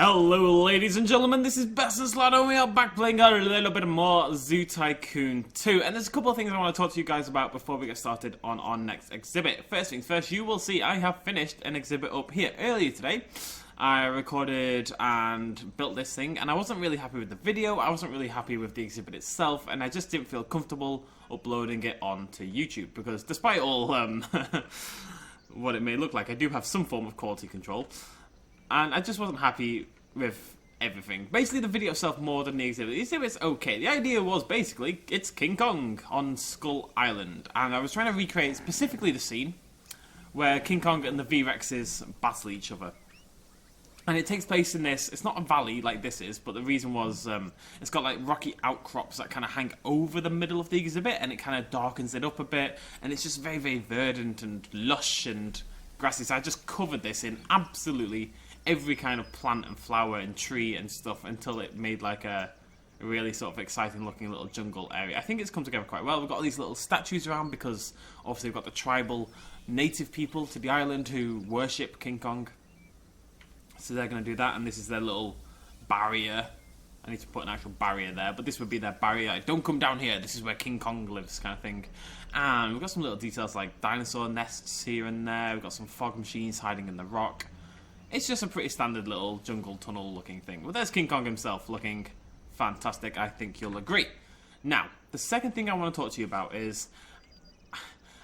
Hello ladies and gentlemen, this is BestInSlot and we are back playing a little bit more Zoo Tycoon 2. And there's a couple of things I want to talk to you guys about before we get started on our next exhibit. First things first, you will see I have finished an exhibit up here earlier today. I recorded and built this thing and I wasn't really happy with the video, I wasn't really happy with the exhibit itself, and I just didn't feel comfortable uploading it onto YouTube because despite all what it may look like, I do have some form of quality control. And I just wasn't happy with everything. Basically, the video itself more than the exhibit. The exhibit's okay. The idea was basically, it's King Kong on Skull Island. And I was trying to recreate specifically the scene where King Kong and the V-Rexes battle each other. And it takes place in this, it's not a valley like this is, but the reason was, it's got like rocky outcrops that kind of hang over the middle of the exhibit, and it kind of darkens it up a bit, and it's just very, very verdant and lush and grassy. So I just covered this in absolutely every kind of plant and flower and tree and stuff until it made like a really sort of exciting looking little jungle area. I think it's come together quite well. We've got all these little statues around because obviously we've got the tribal native people to the island who worship King Kong. So they're going to do that, and this is their little barrier. I need to put an actual barrier there, but this would be their barrier. Like, don't come down here, this is where King Kong lives, kind of thing. And we've got some little details like dinosaur nests here and there. We've got some fog machines hiding in the rock. It's just a pretty standard little jungle tunnel looking thing. But there's King Kong himself looking fantastic, I think you'll agree. Now, the second thing I want to talk to you about is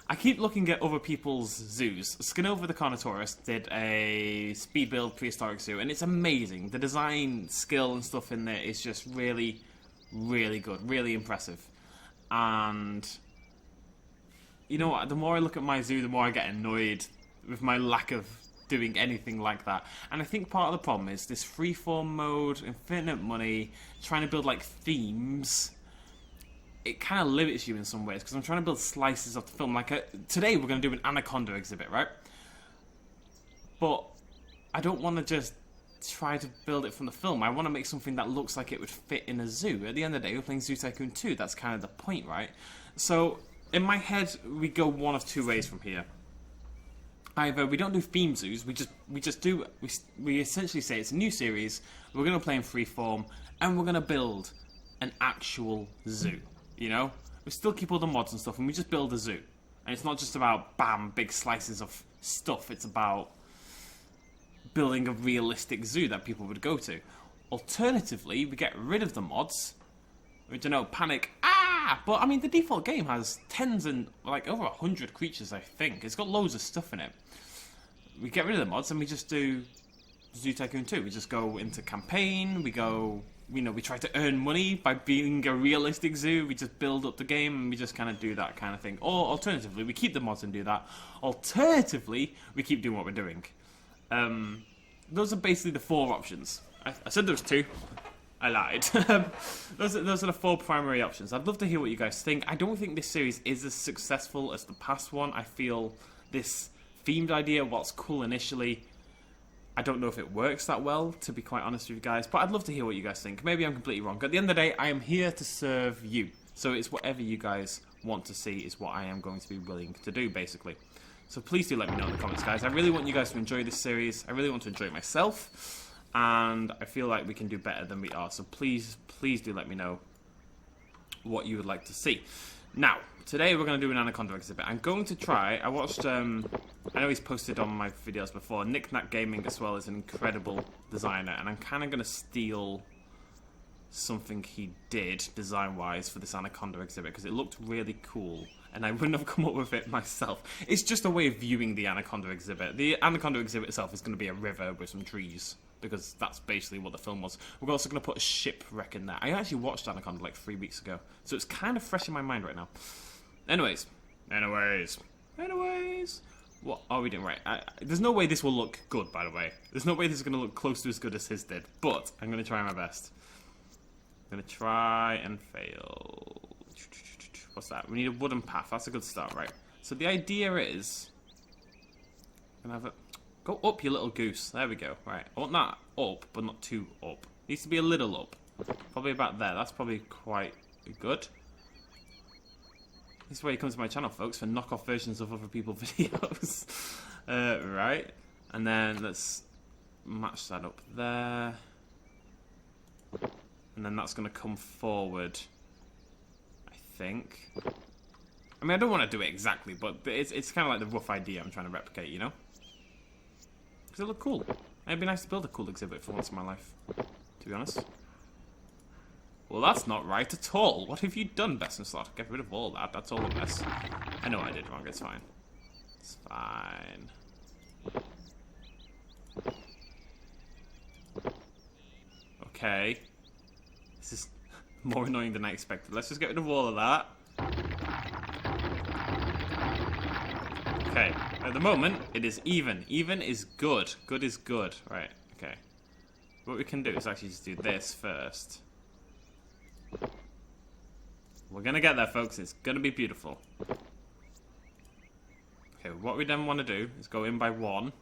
I keep looking at other people's zoos. Skinova the Carnotaurus did a speed build prehistoric zoo, and it's amazing. The design skill and stuff in there is just really, really good, really impressive. And you know what, the more I look at my zoo, the more I get annoyed with my lack of doing anything like that. And I think part of the problem is this freeform mode, infinite money, trying to build like themes. It kind of limits you in some ways because I'm trying to build slices of the film. Like today we're going to do an Anaconda exhibit, right? But I don't want to just try to build it from the film. I want to make something that looks like it would fit in a zoo. At the end of the day, we're playing Zoo Tycoon 2. That's kind of the point, right? So in my head, we go one of two ways from here. Either we don't do theme zoos, we essentially say it's a new series, we're going to play in freeform, and we're going to build an actual zoo, you know? We still keep all the mods and stuff, and we just build a zoo. And it's not just about, bam, big slices of stuff, it's about building a realistic zoo that people would go to. Alternatively, we get rid of the mods, we don't know, panic, but I mean, the default game has tens and like over 100 creatures, I think. It's got loads of stuff in it. We get rid of the mods and we just do Zoo Tycoon 2. We just go into campaign, we go, you know, we try to earn money by being a realistic zoo. We just build up the game and we just kind of do that kind of thing. Or alternatively, we keep the mods and do that. Alternatively, we keep doing what we're doing. Those are basically the four options. I said there was two. I lied. Those are the four primary options. I'd love to hear what you guys think. I don't think this series is as successful as the past one. I feel this themed idea, whilst cool initially, I don't know if it works that well, to be quite honest with you guys. But I'd love to hear what you guys think. Maybe I'm completely wrong. At the end of the day, I am here to serve you. So it's whatever you guys want to see is what I am going to be willing to do, basically. So please do let me know in the comments, guys. I really want you guys to enjoy this series. I really want to enjoy it myself. And I feel like we can do better than we are. So please, please do let me know what you would like to see. Now, today we're going to do an Anaconda exhibit. I'm going to try, I watched, I know he's posted on my videos before, Nick Knack Gaming as well is an incredible designer. And I'm kind of going to steal something he did, design-wise, for this Anaconda exhibit. Because it looked really cool. And I wouldn't have come up with it myself. It's just a way of viewing the Anaconda exhibit. The Anaconda exhibit itself is going to be a river with some trees, because that's basically what the film was. We're also going to put a shipwreck in there. I actually watched Anaconda like 3 weeks ago, so it's kind of fresh in my mind right now. Anyways. What are we doing? Right, there's no way this will look good, by the way. There's no way this is going to look close to as good as his did, but I'm going to try my best. I'm going to try and fail. What's that? We need a wooden path. That's a good start, right? So the idea is, I'm going to have a... Go up, you little goose. There we go. Right. I want that up, but not too up. Needs to be a little up. Probably about there. That's probably quite good. This is where you come to my channel, folks, for knockoff versions of other people's videos. Right. And then let's match that up there. And then that's going to come forward, I think. I mean, I don't want to do it exactly, but it's kind of like the rough idea I'm trying to replicate, you know? Because it look cool. It'd be nice to build a cool exhibit for once in my life, to be honest. Well, that's not right at all. What have you done, BestInSlot? Get rid of all that. That's all a mess. I know I did wrong. It's fine. It's fine. Okay. This is more annoying than I expected. Let's just get rid of all of that. Okay. At the moment, it is even. Even is good. Good is good. Right. Okay. What we can do is actually just do this first. We're gonna get there, folks. It's gonna be beautiful. Okay, what we then want to do is go in by one.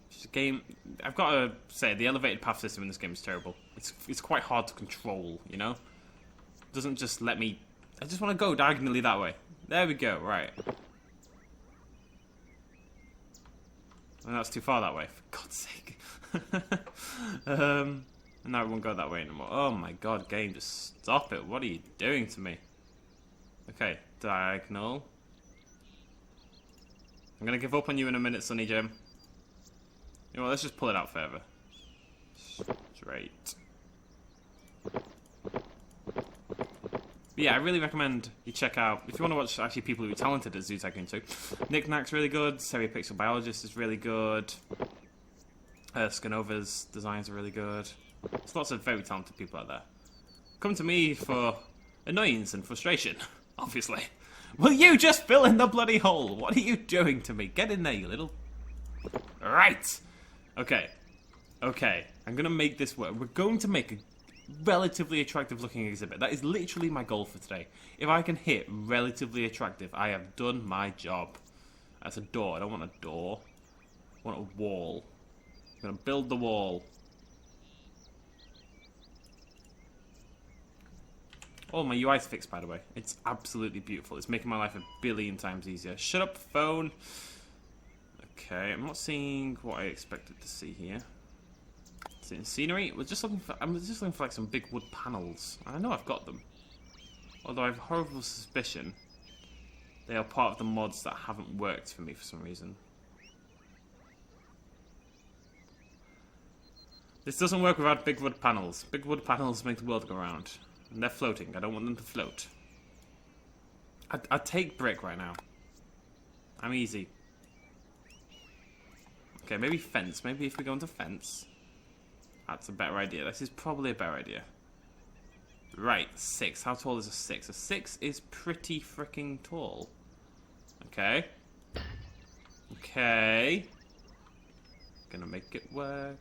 This game, I've got to say, the elevated path system in this game is terrible. It's quite hard to control, you know? It doesn't just let me... I just want to go diagonally that way. There we go, right. And that's too far that way, for God's sake. And now it won't go that way anymore. Oh my god, game, just stop it. What are you doing to me? Okay, diagonal. I'm gonna give up on you in a minute, Sonny Jim. You know what, let's just pull it out further. Straight. But yeah, I really recommend you check out, if you want to watch actually people who are talented at Zoo Tycoon 2. Nick Knack's really good, Seriapixel Biologist is really good. Skanova's designs are really good. There's lots of very talented people out there. Come to me for annoyance and frustration, obviously. Will you just fill in the bloody hole? What are you doing to me? Get in there, you little... Right! Okay. Okay. I'm gonna make this work. We're going to make a relatively attractive looking exhibit. That is literally my goal for today. If I can hit relatively attractive, I have done my job. That's a door. I don't want a door. I want a wall. I'm gonna build the wall. Oh, my UI's fixed, by the way. It's absolutely beautiful. It's making my life a billion times easier. Shut up, phone. Okay, I'm not seeing what I expected to see here. Seeing scenery? I'm just looking for like some big wood panels. I know I've got them. Although I have a horrible suspicion they are part of the mods that haven't worked for me for some reason. This doesn't work without big wood panels. Big wood panels make the world go round. And they're floating. I don't want them to float. I'd take brick right now. I'm easy. Okay, maybe fence. Maybe if we go into fence. That's a better idea. This is probably a better idea. Right, 6. How tall is a 6? A 6 is pretty freaking tall. Okay. Okay. Gonna make it work.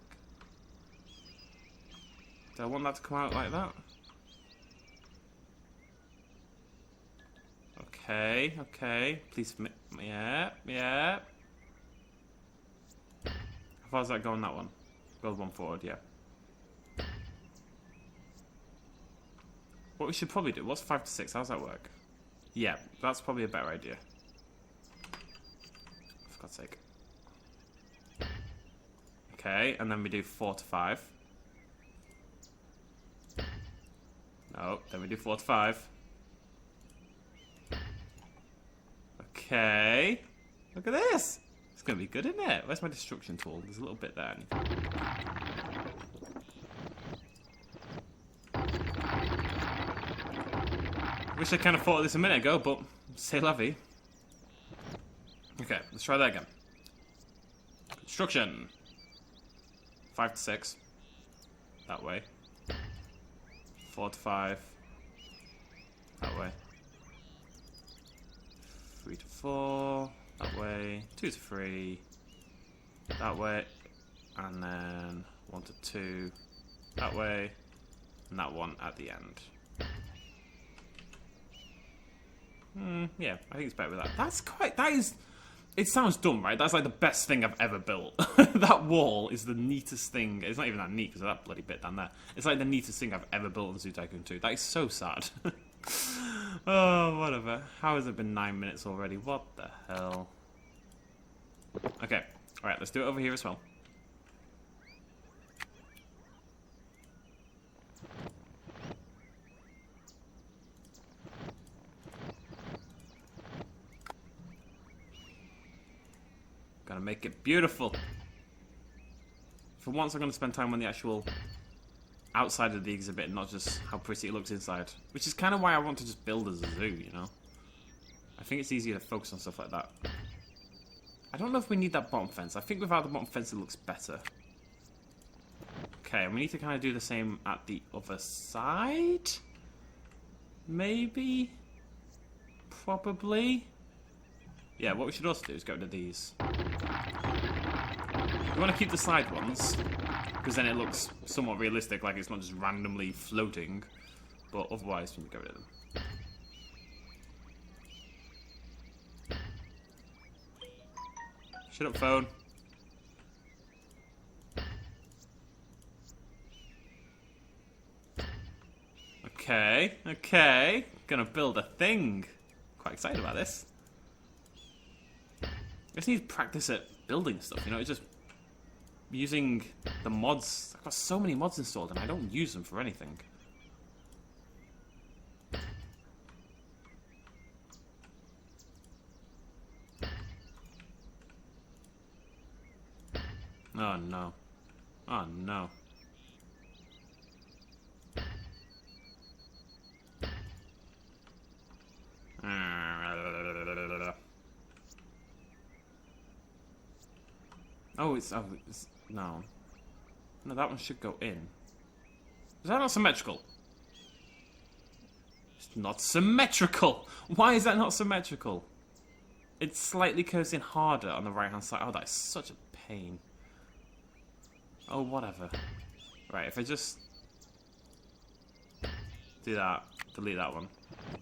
Do I want that to come out like that? Okay, okay. Please, yeah, yeah. How far does that go on that one? Build one forward, yeah. What we should probably do, what's 5 to 6? How does that work? Yeah, that's probably a better idea. For God's sake. Okay, and then we do 4 to 5. No, then we do 4 to 5. Okay. Look at this. It's going to be good, isn't it? Where's my destruction tool? There's a little bit there. Wish I kind of thought of this a minute ago, but c'est la vie. Okay, let's try that again. Construction. 5 to 6. That way. 4 to 5. That way. 3 to 4. That way. 2 to 3. That way. And then 1 to 2. That way. And that one at the end. Yeah, I think it's better with that. That is... It sounds dumb, right? That's like the best thing I've ever built. That wall is the neatest thing. It's not even that neat because of that bloody bit down there. It's like the neatest thing I've ever built in Zoo Tycoon 2. That is so sad. Oh, whatever. How has it been 9 minutes already? What the hell? Okay. Alright, let's do it over here as well. Gotta make it beautiful. For once, I'm gonna spend time on the actual outside of the exhibit and not just how pretty it looks inside. Which is kind of why I want to just build a zoo, you know? I think it's easier to focus on stuff like that. I don't know if we need that bottom fence. I think without the bottom fence it looks better. Okay, and we need to kind of do the same at the other side? Maybe? Probably? Yeah, what we should also do is get rid of these. We want to keep the side ones, because then it looks somewhat realistic, like it's not just randomly floating. But otherwise, we can get rid of them. Shut up, phone. Okay, okay. Gonna build a thing. Quite excited about this. I just need to practice at building stuff, you know, it's just using the mods. I've got so many mods installed and I don't use them for anything. Oh no. Oh no. Oh, it's no. No, that one should go in. Is that not symmetrical? It's not symmetrical! Why is that not symmetrical? It slightly curves in harder on the right-hand side. Oh, that is such a pain. Oh, whatever. Right, if I just do that, delete that one.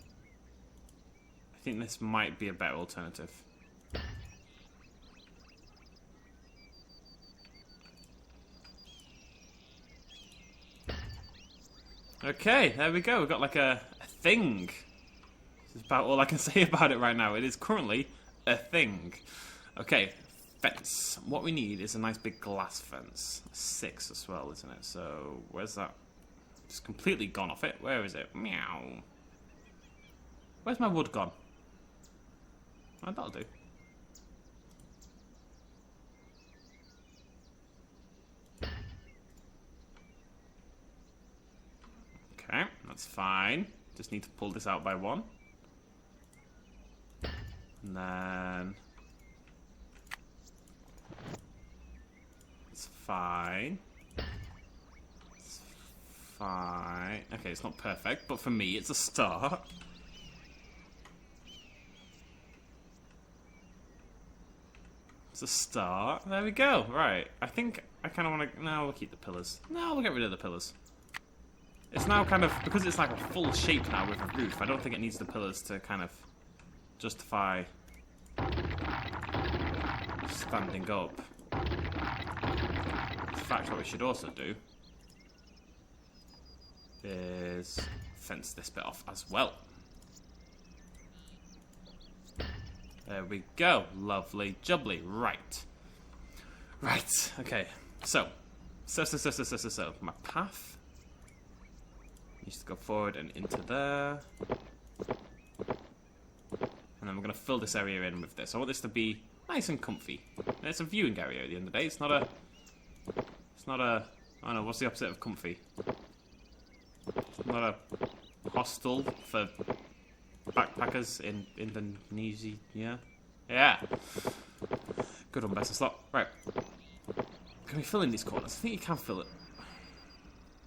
I think this might be a better alternative. Okay, there we go. We've got like a thing. This is about all I can say about it right now. It is currently a thing. Okay, fence. What we need is a nice big glass fence. 6 as well, isn't it? So, where's that? It's completely gone off it. Where is it? Meow. Where's my wood gone? Oh, that'll do. Okay, that's fine. Just need to pull this out by 1. And then it's fine. It's fine. Okay, it's not perfect, but for me, it's a start. It's a start. There we go. Right. I think I kind of want to... No, we'll keep the pillars. No, we'll get rid of the pillars. It's now kind of... Because it's like a full shape now with a roof, I don't think it needs the pillars to kind of justify standing up. In fact, what we should also do is fence this bit off as well. There we go. Lovely jubbly. Right. Right. Okay. So. My path needs to go forward and into there. And then we're going to fill this area in with this. I want this to be nice and comfy. And it's a viewing area at the end of the day. It's not a... I don't know, what's the opposite of comfy? It's not a hostel for backpackers in Indonesia. Yeah. Good on BestInSlot. Right. Can we fill in these corners? I think you can fill it.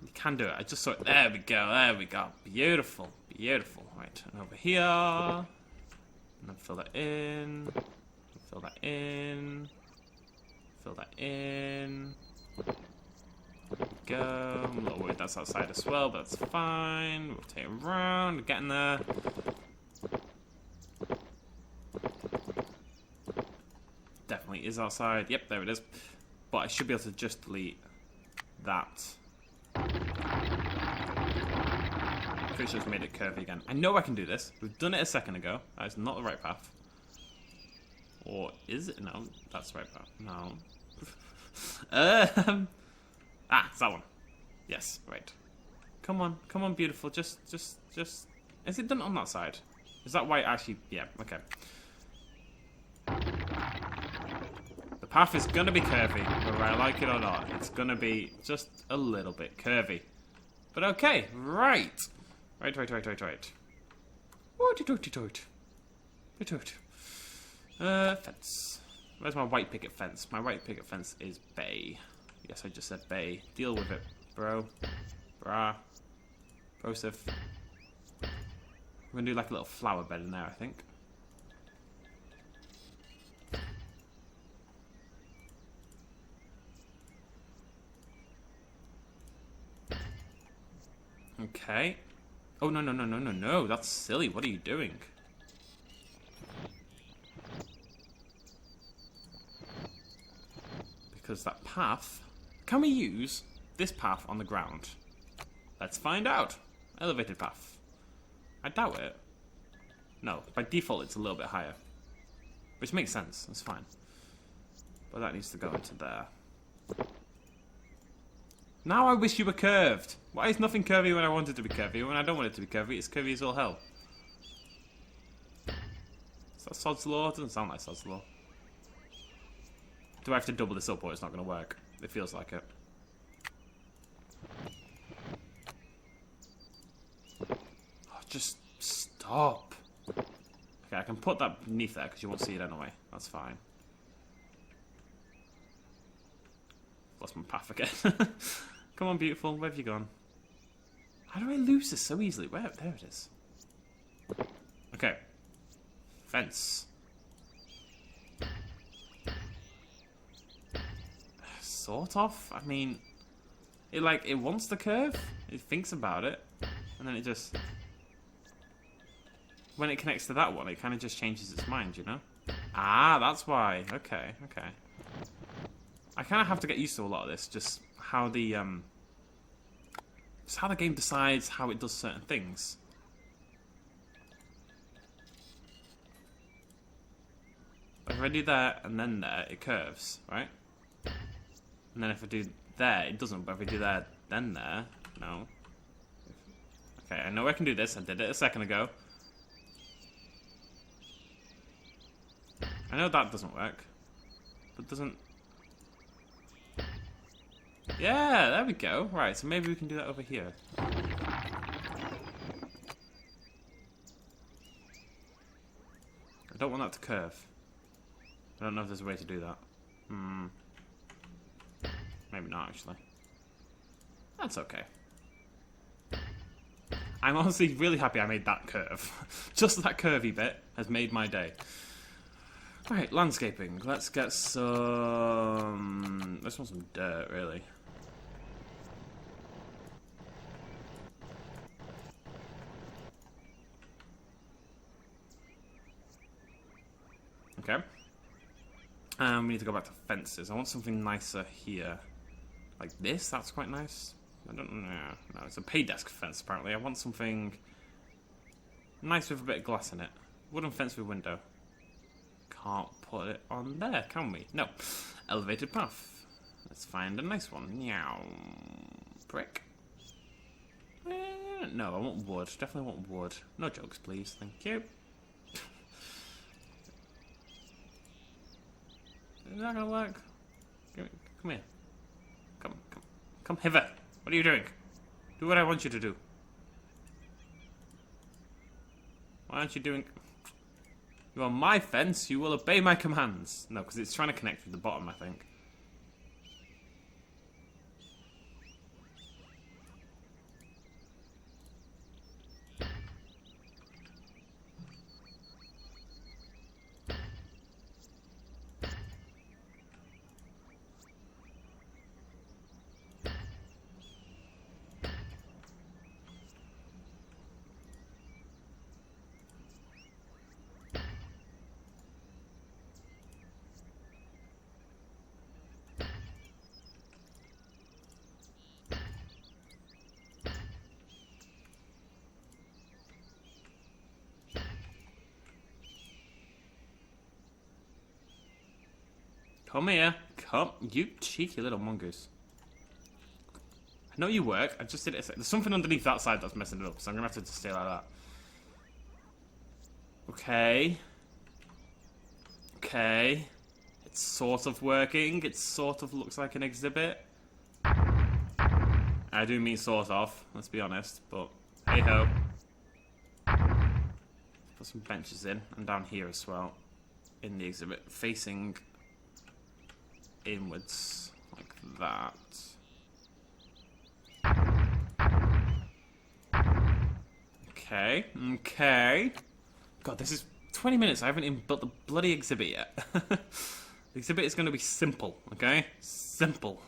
You can do it. I just saw it. There we go. There we go. Beautiful. Beautiful. Right. And over here. And then fill that in. Fill that in. Fill that in. There we go. I'm a little worried that's outside as well, but that's fine. Rotate around. We're getting there. Definitely is outside. Yep, there it is. But I should be able to just delete that. Pretty sure it's made it curvy again. I know I can do this. We've done it a second ago. That is not the right path. Or is it? No, that's right. No. It's that one. Yes, right. Come on, beautiful. Just. Is it done on that side? Is that why it actually? Yeah. Okay. The path is gonna be curvy, whether I like it or not. It's gonna be just a little bit curvy. But okay, right. Right. Fence. Where's my white picket fence? My white picket fence is bay. Yes, I just said bay. Deal with it, bro. Brah. Brosif. We're gonna do like a little flower bed in there, I think. Okay. Oh, no. That's silly. What are you doing? Because that path... Can we use this path on the ground? Let's find out. Elevated path. I doubt it. No, by default it's a little bit higher. Which makes sense. That's fine. But that needs to go into there. Now I wish you were curved. Why is nothing curvy when I want it to be curvy? When I don't want it to be curvy, it's curvy as all hell. Is that Sod's Law? It doesn't sound like Sod's Law. Do I have to double this up or it's not going to work? It feels like it. Oh, just stop. Okay, I can put that beneath there because you won't see it anyway. That's fine. Lost my path again. Come on, beautiful. Where have you gone? How do I lose this so easily? Where? There it is. Okay. Fence. Sort of. I mean, it wants the curve. It thinks about it, and then it just, when it connects to that one, it kind of just changes its mind. You know? Ah, that's why. Okay. I kind of have to get used to a lot of this. Just how the game decides how it does certain things. If I do there and then there, it curves, right? And then if I do there, it doesn't. But if I do there, then there, no. Okay, I know I can do this. I did it a second ago. I know that doesn't work. But doesn't... Yeah, there we go. Right, so maybe we can do that over here. I don't want that to curve. I don't know if there's a way to do that. Maybe not, actually. That's okay. I'm honestly really happy I made that curve. Just that curvy bit has made my day. Alright, landscaping. Let's get some... Let's want some dirt, really. Okay. We need to go back to fences. I want something nicer here. Like this? That's quite nice. I don't know. No, it's a pay desk fence, apparently. I want something nice with a bit of glass in it. Wooden fence with window. Can't put it on there, can we? No. Elevated path. Let's find a nice one. Meow. Brick. No, I want wood. Definitely want wood. No jokes, please. Thank you. Is that gonna work? Come here. Come hither. What are you doing? Do what I want you to do. Why aren't you doing... You're on my fence, you will obey my commands. No, because it's trying to connect with the bottom, I think. Come here. Come. You cheeky little mongoose. I know you work. I just did it. There's something underneath that side that's messing it up, so I'm going to have to just stay like that. Okay. Okay. It's sort of working. It sort of looks like an exhibit. I do mean sort of, let's be honest, but hey-ho. Put some benches in, and down here as well, in the exhibit, facing inwards, like that. Okay, okay. God, this is 20 minutes, I haven't even built the bloody exhibit yet. The exhibit is going to be simple, okay? Simple.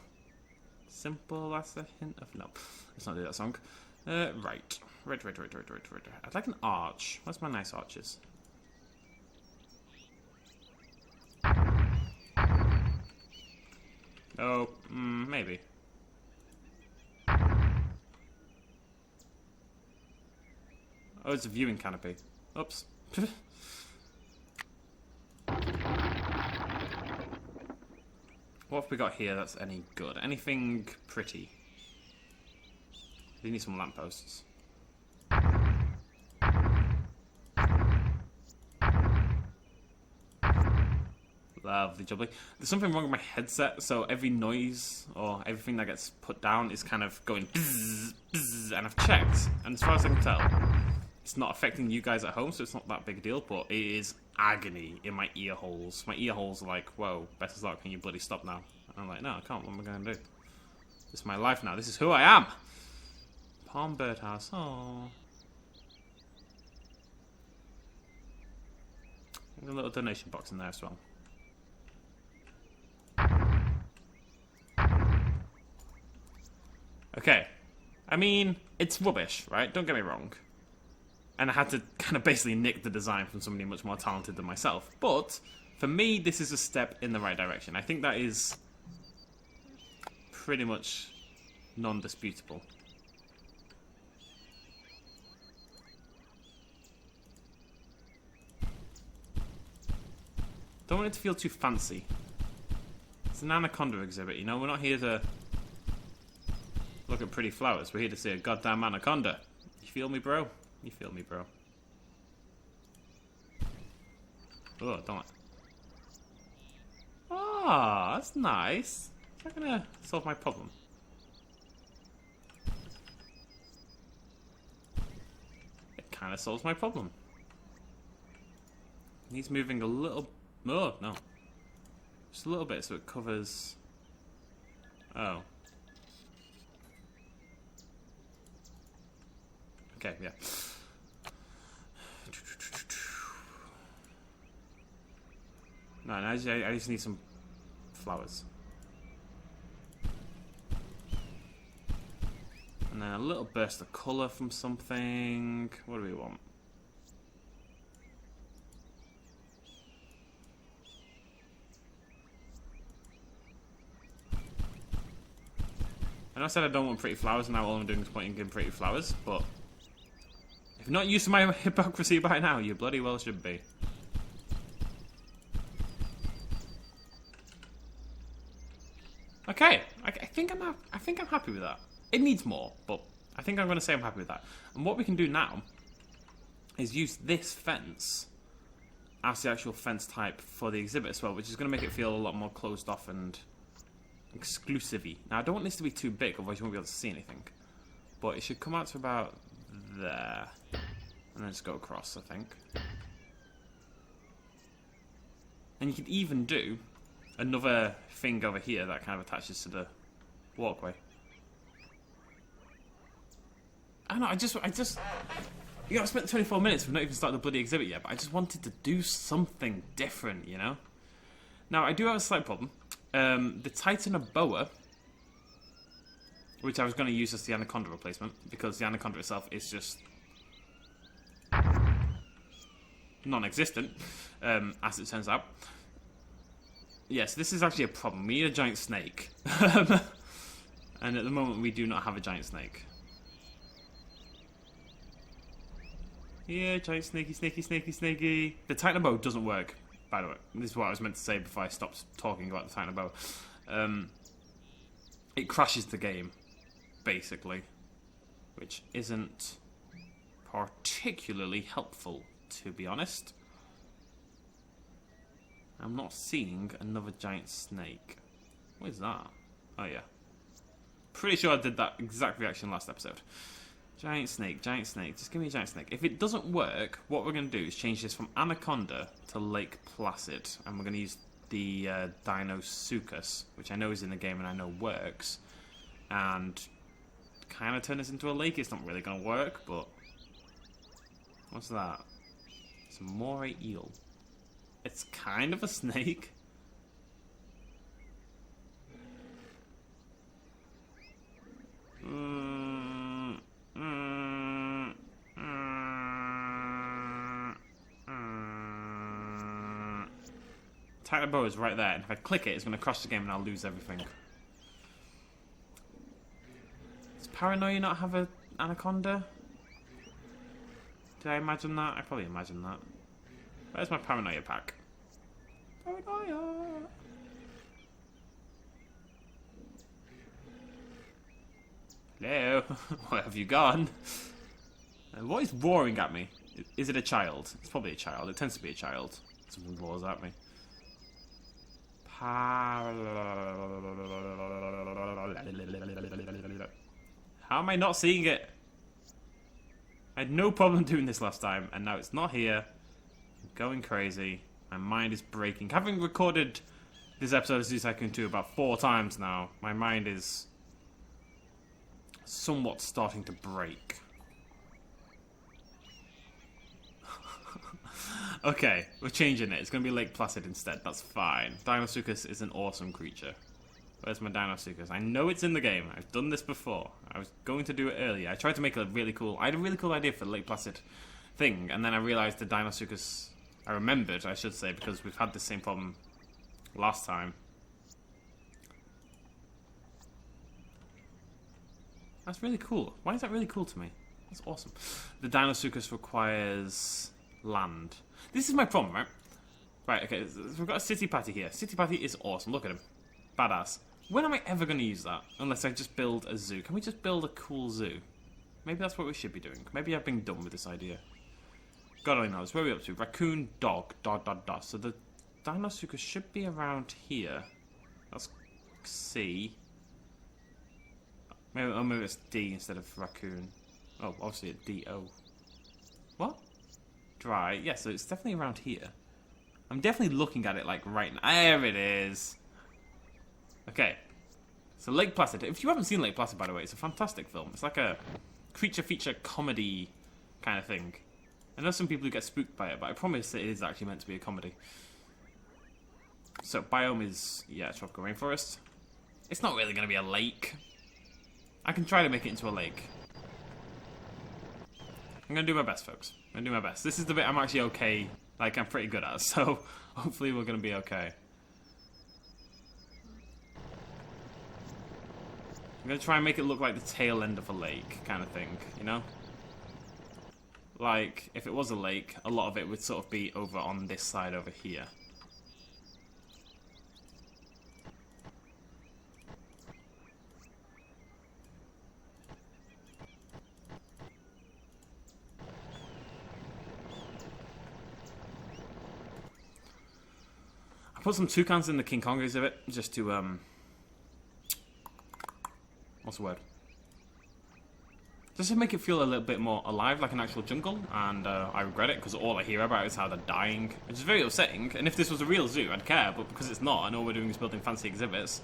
Simple, that's a hint of... No, let's not do that song. Right. Right. I'd like an arch. Where's my nice arches? Oh, maybe. Oh, it's a viewing canopy. Oops. What have we got here that's any good? Anything pretty? We need some lampposts. Lovely jubbly. There's something wrong with my headset, so every noise or everything that gets put down is kind of going bzzz, bzzz, and I've checked, and as far as I can tell, it's not affecting you guys at home, so it's not that big a deal, but it is agony in my ear holes. My ear holes are like, whoa, BestInSlot, can you bloody stop now? And I'm like, no, I can't, what am I going to do? This is my life now, this is who I am! Palm birdhouse, oh. A little donation box in there as well. Okay, I mean, it's rubbish, right? Don't get me wrong. And I had to kind of basically nick the design from somebody much more talented than myself. But, for me, this is a step in the right direction. I think that is pretty much non-disputable. Don't want it to feel too fancy. It's an Anaconda exhibit, you know? We're not here to look at pretty flowers. We're here to see a goddamn anaconda. You feel me, bro? You feel me, bro? Oh, don't like... Ah, that's nice. Is that gonna solve my problem? It kind of solves my problem. He's moving a little... Oh, no. Just a little bit so it covers... Oh. Okay, yeah. No, I just need some flowers. And then a little burst of colour from something. What do we want? I know I said I don't want pretty flowers, and now all I'm doing is pointing in pretty flowers, but if you're not used to my hypocrisy by now, you bloody well should be. Okay, I think I'm happy with that. It needs more, but I think I'm going to say I'm happy with that. And what we can do now is use this fence as the actual fence type for the exhibit as well, which is going to make it feel a lot more closed off and exclusive-y. Now, I don't want this to be too big, otherwise you won't be able to see anything. But it should come out to about there. And then just go across, I think. And you could even do another thing over here that kind of attaches to the walkway. I don't know, I just... You know, I spent 24 minutes, we've not even started the bloody exhibit yet, but I just wanted to do something different, you know? Now, I do have a slight problem. The Titan boa, which I was going to use as the Anaconda replacement, because the Anaconda itself is just non-existent, as it turns out. Yes, this is actually a problem. We need a giant snake. And at the moment, we do not have a giant snake. Yeah, giant snaky, snaky, snaky, snaky. The Titan boa doesn't work by the way. This is what I was meant to say before I stopped talking about the Titan bow. It crashes the game, basically, which isn't particularly helpful, to be honest. I'm not seeing another giant snake. What is that? Oh yeah. Pretty sure I did that exact reaction last episode. Giant snake, just give me a giant snake. If it doesn't work, what we're going to do is change this from Anaconda to Lake Placid. And we're going to use the Dinosuchus, which I know is in the game and I know works. And kind of turn this into a lake. It's not really going to work, but... What's that? It's a moray eel. It's kind of a snake. Titan bow is right there, and if I click it, it's going to crash the game and I'll lose everything. Does Paranoia not have an Anaconda? Did I imagine that? I probably imagined that. Where's my Paranoia pack? Paranoia! Hello? Where have you gone? What is roaring at me? Is it a child? It's probably a child. It tends to be a child. Something roars at me. How am I not seeing it? I had no problem doing this last time, and now it's not here. I'm going crazy. My mind is breaking. Having recorded this episode of Zoo Tycoon 2 about 4 times now, my mind is somewhat starting to break. Okay, we're changing it. It's going to be Lake Placid instead. That's fine. Dinosuchus is an awesome creature. Where's my Dinosuchus? I know it's in the game. I've done this before. I was going to do it earlier. I tried to make a really cool... I had a really cool idea for the Lake Placid thing, and then I realised the Dinosuchus... I remembered, I should say, because we've had the same problem last time. That's really cool. Why is that really cool to me? That's awesome. The Dinosuchus requires land. This is my problem, right? Right, okay, so we've got a City Patty here. City Patty is awesome. Look at him. Badass. When am I ever going to use that? Unless I just build a zoo. Can we just build a cool zoo? Maybe that's what we should be doing. Maybe I've been done with this idea. God only knows. Where are we up to? Raccoon, dog, ... So the Dinosuchus should be around here. Let's see. Maybe, maybe it's D instead of raccoon. Oh, obviously it's D-O. What? Dry. Yeah, so it's definitely around here. I'm definitely looking at it like right now. There it is. Okay. So Lake Placid. If you haven't seen Lake Placid, by the way, it's a fantastic film. It's like a creature feature comedy kind of thing. I know some people who get spooked by it, but I promise it is actually meant to be a comedy. So biome is, yeah, tropical rainforest. It's not really going to be a lake. I can try to make it into a lake. I'm going to do my best, folks. I'm going to do my best. This is the bit I'm actually okay, like I'm pretty good at, so hopefully we're going to be okay. I'm going to try and make it look like the tail end of a lake kind of thing, you know? Like, if it was a lake, a lot of it would sort of be over on this side over here. I put some toucans in the King Kong exhibit just to, what's the word? Just to make it feel a little bit more alive, like an actual jungle, and I regret it, because all I hear about is how they're dying, which is very upsetting, and if this was a real zoo, I'd care, but because it's not, and all we're doing is building fancy exhibits,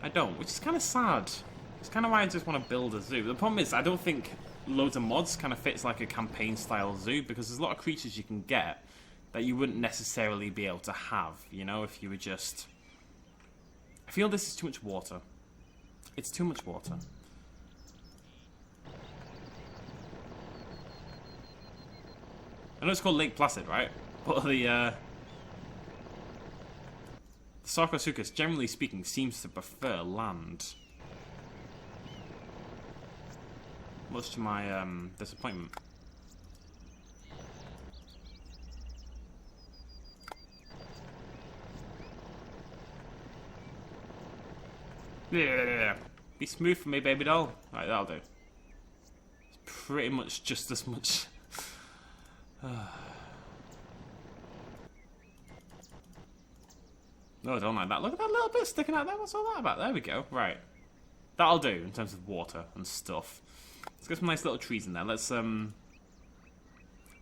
I don't, which is kind of sad. It's kind of why I just want to build a zoo. The problem is, I don't think loads of mods kind of fits like a campaign-style zoo, because there's a lot of creatures you can get that you wouldn't necessarily be able to have, you know, if you were just... I feel this is too much water. It's too much water. I know it's called Lake Placid, right? But the Sarcosuchus, generally speaking, seems to prefer land. Much to my disappointment. Be smooth for me, baby doll. Right, that'll do. It's pretty much just as much. No, I don't like that. Look at that little bit sticking out there. What's all that about? There we go. Right. That'll do in terms of water and stuff. Let's get some nice little trees in there. Let's, Now,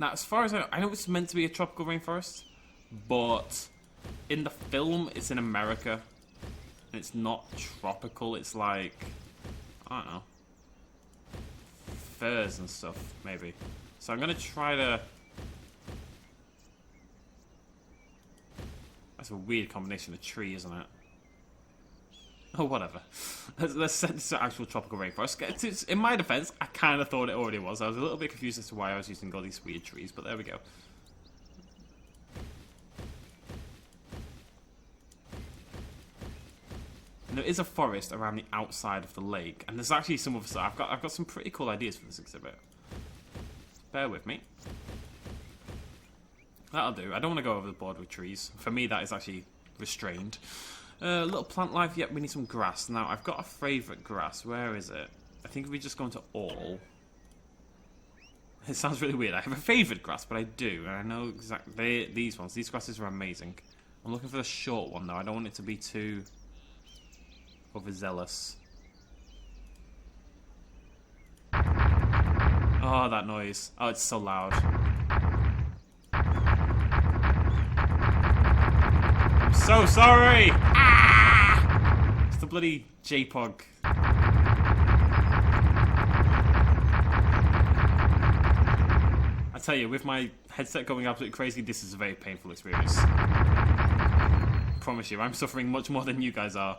as far as I know it's meant to be a tropical rainforest, but in the film, it's in America. And it's not tropical. It's like, I don't know, firs and stuff, maybe. So I'm going to try to... That's a weird combination of tree, isn't it? Oh, whatever. Let's set this to actual tropical rainforest. In my defense, I kind of thought it already was. I was a little bit confused as to why I was using all these weird trees, but there we go. And there is a forest around the outside of the lake, and there's actually some other stuff. I've got some pretty cool ideas for this exhibit. Bear with me. That'll do. I don't want to go over the board with trees. For me, that is actually restrained. Little plant life. Yep, we need some grass. Now, I've got a favourite grass. Where is it? I think if we just go into all... It sounds really weird. I have a favourite grass, but I do. And I know exactly... These ones. These grasses are amazing. I'm looking for the short one, though. I don't want it to be too... overzealous. Oh, that noise. Oh, it's so loud. I'm so sorry! Ah! It's the bloody J-Pog. I tell you, with my headset going absolutely crazy, this is a very painful experience. I promise you, I'm suffering much more than you guys are.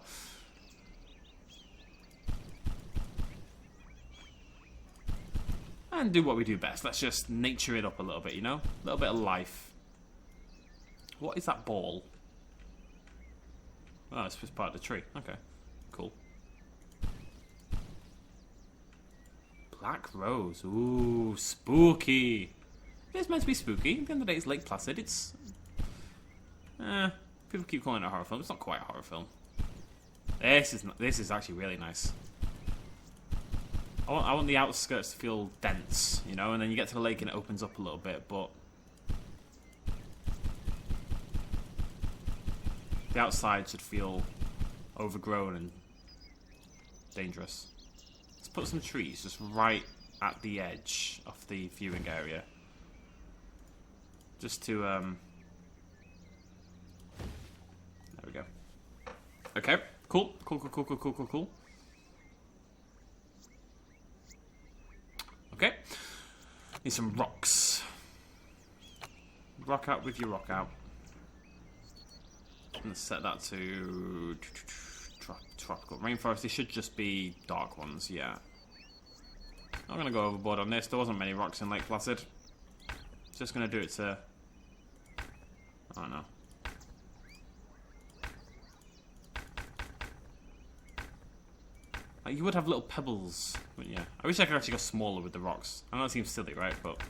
And do what we do best. Let's just nature it up a little bit, you know? A little bit of life. What is that ball? Oh, it's just part of the tree. Okay. Cool. Black rose. Ooh, spooky. It's meant to be spooky. At the end of the day, it's Lake Placid. It's... people keep calling it a horror film. It's not quite a horror film. This is actually really nice. I want the outskirts to feel dense, you know, and then you get to the lake and it opens up a little bit, but... the outside should feel overgrown and dangerous. Let's put some trees just right at the edge of the viewing area. Just to, There we go. Okay, cool. Cool. Okay. Need some rocks. Rock out with your rock out. Let's set that to tropical rainforest. They should just be dark ones, yeah. I'm gonna go overboard on this. There wasn't many rocks in Lake Placid. Just gonna do it to... I don't know. Like, you would have little pebbles, but yeah. I wish I could actually go smaller with the rocks. I know it seems silly, right? But...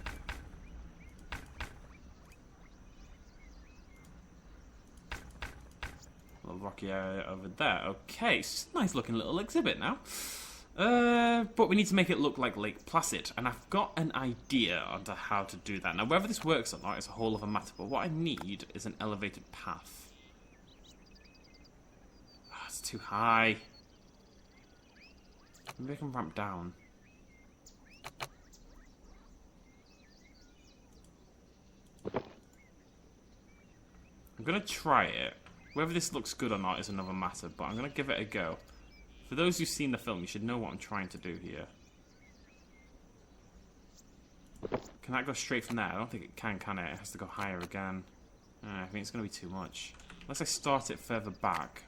little rocky area over there. Okay, it's a nice looking little exhibit now. But we need to make it look like Lake Placid, and I've got an idea onto how to do that. Now, whether this works or not is a whole other matter, but what I need is an elevated path. Ah, it's too high. Maybe I can ramp down. I'm gonna try it. Whether this looks good or not is another matter, but I'm gonna give it a go. For those who've seen the film, you should know what I'm trying to do here. Can that go straight from there? I don't think it can it? It has to go higher again. I think it's gonna be too much. Unless I start it further back.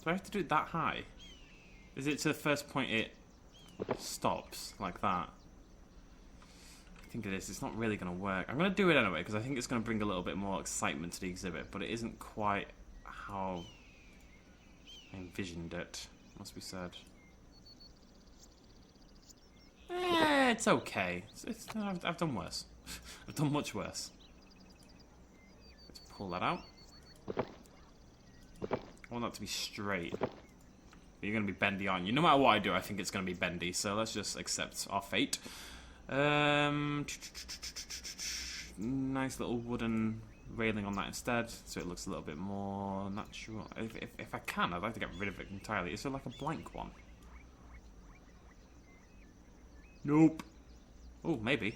Do I have to do it that high? Is it to the first point it stops like that? I think it is. It's not really going to work. I'm going to do it anyway because I think it's going to bring a little bit more excitement to the exhibit, but it isn't quite how I envisioned it, must be said. It's okay. I've done worse. I've done much worse. Let's pull that out. I want that to be straight. But you're going to be bendy, aren't you? No matter what I do, I think it's going to be bendy. So let's just accept our fate. Nice little wooden railing on that instead, so it looks a little bit more natural. If I can, I'd like to get rid of it entirely. Is there like a blank one? Nope. Oh, maybe.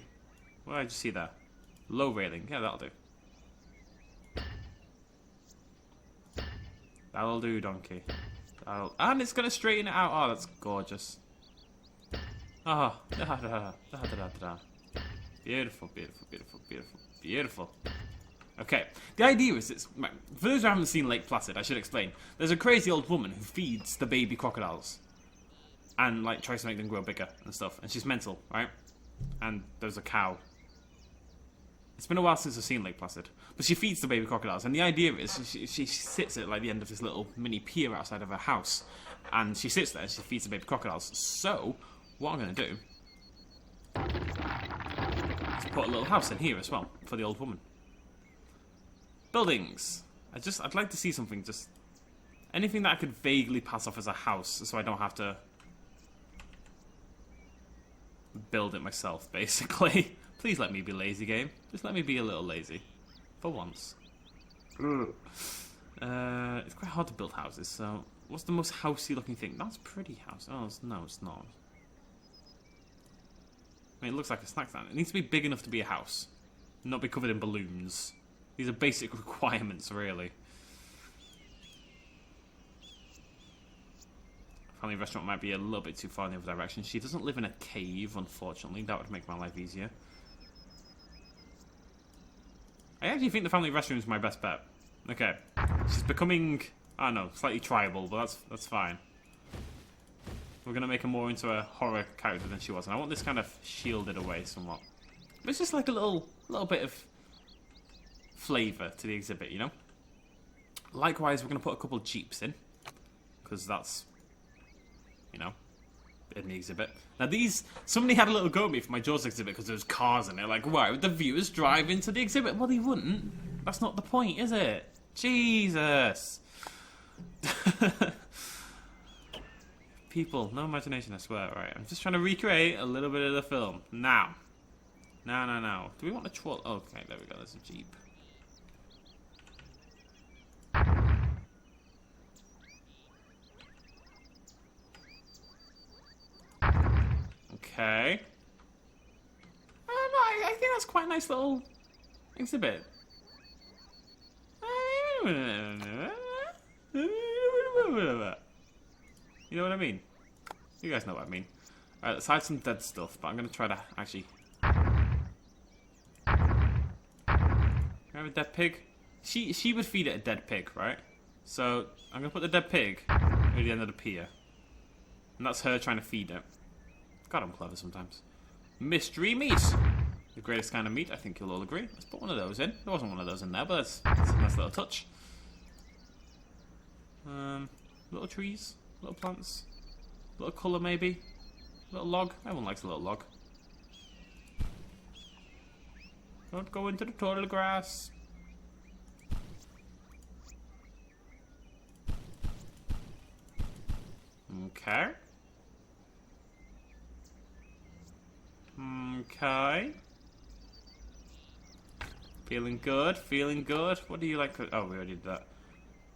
What did I just see there? Low railing. Yeah, that'll do. That'll do, donkey. And it's gonna straighten it out. Oh, that's gorgeous. Ah, beautiful, beautiful, beautiful, beautiful, beautiful. Okay, the idea is, for those who haven't seen Lake Placid, I should explain. There's a crazy old woman who feeds the baby crocodiles. And, like, tries to make them grow bigger and stuff. And she's mental, right? And there's a cow. It's been a while since I've seen Lake Placid. But she feeds the baby crocodiles. And the idea is, she sits at, like, the end of this little mini pier outside of her house. And she sits there and she feeds the baby crocodiles. So, what I'm going to do is put a little house in here as well for the old woman. Buildings. I'd like to see something, just anything that I could vaguely pass off as a house, so I don't have to build it myself, basically. Please let me be lazy, game. Just let me be a little lazy. For once. It's quite hard to build houses, so what's the most housey looking thing? That's a pretty house. Oh, no, it's not. I mean, it looks like a snack stand. It needs to be big enough to be a house. Not be covered in balloons. These are basic requirements, really. Family restaurant might be a little bit too far in the other direction. She doesn't live in a cave, unfortunately. That would make my life easier. I actually think the family restroom is my best bet. Okay. She's becoming, I don't know, slightly tribal, but that's fine. We're going to make her more into a horror character than she was. And I want this kind of shielded away somewhat. But it's just like a little bit of flavour to the exhibit, you know? Likewise, we're going to put a couple of jeeps in. Because that's, you know, in the exhibit. Now these, somebody had a little go at me for my Jaws exhibit because there's cars in it. Like, why would the viewers drive into the exhibit? Well, they wouldn't. That's not the point, is it? Jesus. People, no imagination, I swear. Right, I'm just trying to recreate a little bit of the film. Now. No. Do we want a troll? Oh, okay, there we go. There's a jeep. Okay. No, I think that's quite a nice little exhibit. You know what I mean? You guys know what I mean. Alright, let's hide some dead stuff, but I'm going to try to actually... Can I have a dead pig? She would feed it a dead pig, right? So, I'm going to put the dead pig at the end of the pier. And that's her trying to feed it. God, I'm clever sometimes. Mystery meat! The greatest kind of meat, I think you'll all agree. Let's put one of those in. There wasn't one of those in there, but that's a nice little touch. Little trees, little plants, little colour maybe, little log. Everyone likes a little log. Don't go into the total grass. Okay. Okay. Feeling good, feeling good. What do you like? Oh, we already did that.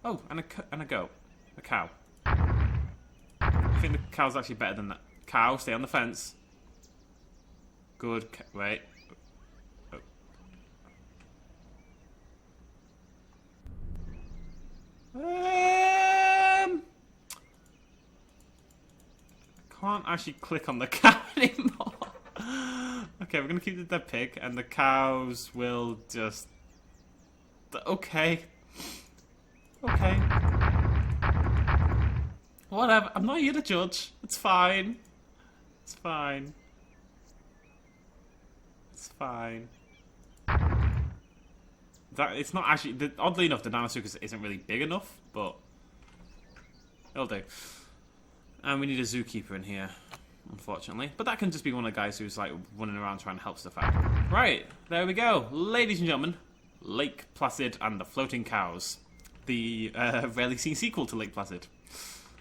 Oh, and a goat. A cow. I think the cow's actually better than that. Cow, stay on the fence. Good. Wait. I can't actually click on the cow anymore. Okay, we're gonna keep the dead pig, and the cows will just... Okay. Okay. Whatever, I'm not here to judge. It's fine. It's fine. It's fine. It's not actually... Oddly enough, the Dinosaurus isn't really big enough, but... It'll do. And we need a zookeeper in here. unfortunately. But that can just be one of the guys who's like running around trying to help stuff out. Right, there we go. Ladies and gentlemen, Lake Placid and the Floating Cows. The rarely seen sequel to Lake Placid.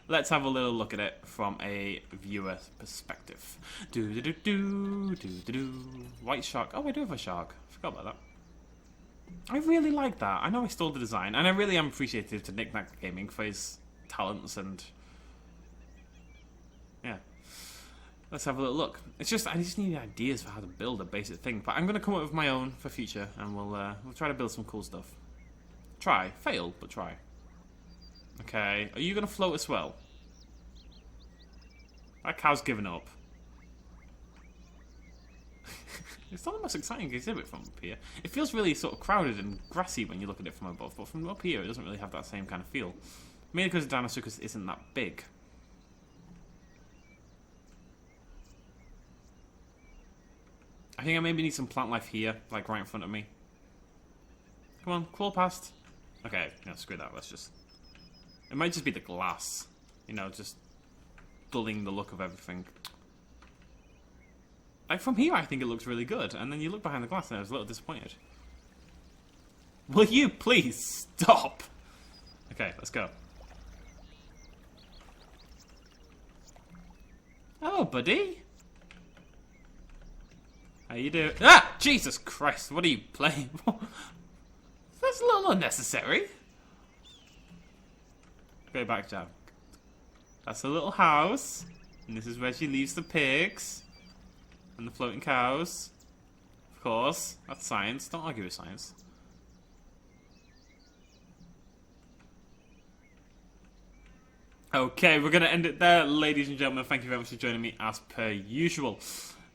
Let's have a little look at it from a viewer perspective. White shark. Oh, I do have a shark. I forgot about that. I really like that. I know I stole the design, and I really am appreciative to Nick Knack Gaming for his talents and... yeah. Let's have a little look. It's just, I just need ideas for how to build a basic thing, but I'm going to come up with my own for future, and we'll try to build some cool stuff. Try. Fail, but try. Okay, are you going to float as well? That cow's given up. It's not the most exciting exhibit from up here. It feels really sort of crowded and grassy when you look at it from above, but from up here it doesn't really have that same kind of feel. Mainly because the Dinosaurus isn't that big. I think I maybe need some plant life here, like right in front of me. Come on, crawl past. Okay, no, screw that, let's just... It might just be the glass, you know, just dulling the look of everything. Like, from here I think it looks really good, and then you look behind the glass and I was a little disappointed. Will you please stop? Okay, let's go. Hello, buddy. How you doing? Ah! Jesus Christ, what are you playing? That's a little unnecessary. Go back down. That's a little house. And this is where she leaves the pigs. And the floating cows. Of course. That's science. Don't argue with science. Okay, we're going to end it there, ladies and gentlemen. Thank you very much for joining me, as per usual.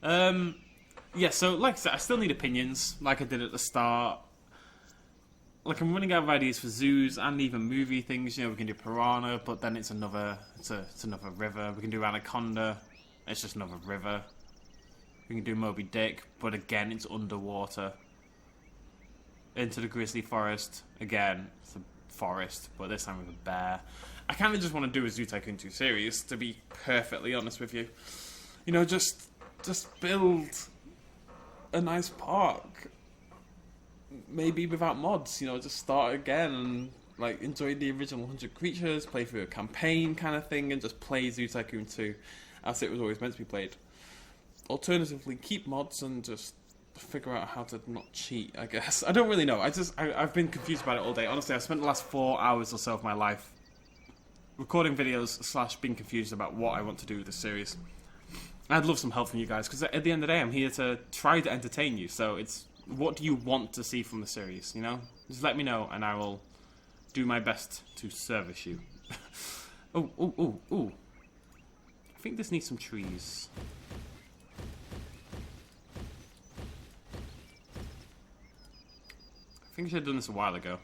Yeah, so like I said, I still need opinions, like I did at the start. Like, I'm running out of ideas for zoos and even movie things. You know, we can do Piranha, but then it's another river. We can do Anaconda. It's just another river. We can do Moby Dick, but again, it's underwater. Into the Grizzly Forest. Again, it's a forest, but this time with a bear. I kind of just want to do a Zoo Tycoon 2 series, to be perfectly honest with you. You know, just build a nice park. Maybe without mods, you know, just start again and like enjoy the original 100 creatures, play through a campaign kind of thing, and just play Zoo Tycoon 2 as it was always meant to be played. Alternatively, keep mods and just figure out how to not cheat, I guess. I don't really know. I've been confused about it all day. Honestly, I've spent the last 4 hours or so of my life recording videos / being confused about what I want to do with this series. I'd love some help from you guys, because at the end of the day, I'm here to try to entertain you, so it's... What do you want to see from the series, you know? Just let me know, and I will do my best to service you. Oh. I think this needs some trees. I think I should have done this a while ago.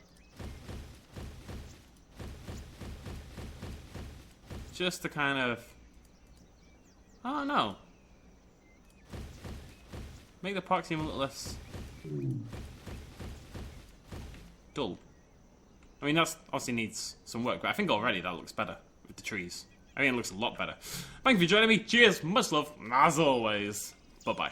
Just to kind of... I don't know. Make the park seem a little less... dull. I mean, that obviously needs some work, but I think already that looks better with the trees. I mean, it looks a lot better. Thank you for joining me. Cheers, much love, as always. Bye-bye.